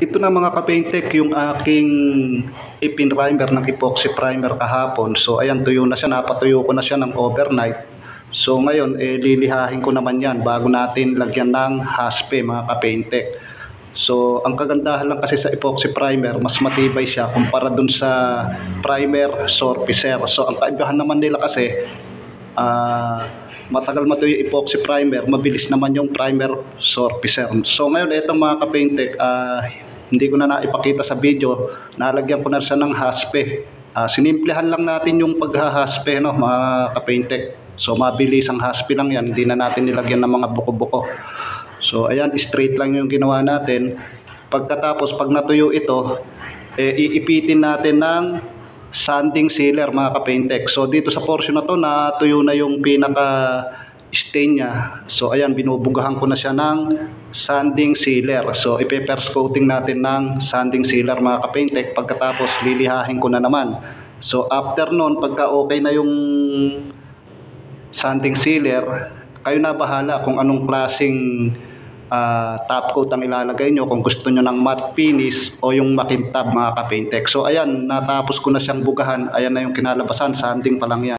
Ito na mga ka-paintek, yung aking ipin-primer ng epoxy primer kahapon. So ayan, tuyo na siya, napatuyo ko na siya ng overnight. So ngayon, lilihahin ko naman yan bago natin lagyan ng haspe mga ka-paintek. So ang kagandahan lang kasi sa epoxy primer, mas matibay siya kumpara dun sa primer surfacer. So ang kaibahan naman nila kasi, matagal matuyo yung epoxy primer, mabilis naman yung primer surfacer. So ngayon, itong mga ka-paintek, hindi ko na naipakita sa video, nalagyan ko na siya ng haspe. Sinimplihan lang natin yung paghahaspe, no, mga ka-paintek. So mabilis ang haspe lang yan, hindi na natin nilagyan ng mga buko-buko. So ayan, straight lang yung ginawa natin. Pagkatapos, pag natuyo ito, iipitin natin ng sanding sealer mga ka-paintek. So dito sa portion na to, natuyo na yung pinaka stain niya. So ayan, binubugahan ko na siya ng sanding sealer. So ipe-first coating natin ng sanding sealer mga ka-paintek. Pagkatapos lilihahin ko na naman. So after nun, pagka okay na yung sanding sealer, kayo na bahala kung anong klaseng top coat ang ilalagay nyo, kung gusto nyo ng matte finish o yung makintab mga ka-paintek. So ayan, natapos ko na siyang bugahan. Ayan na yung kinalabasan, sanding pa lang yan.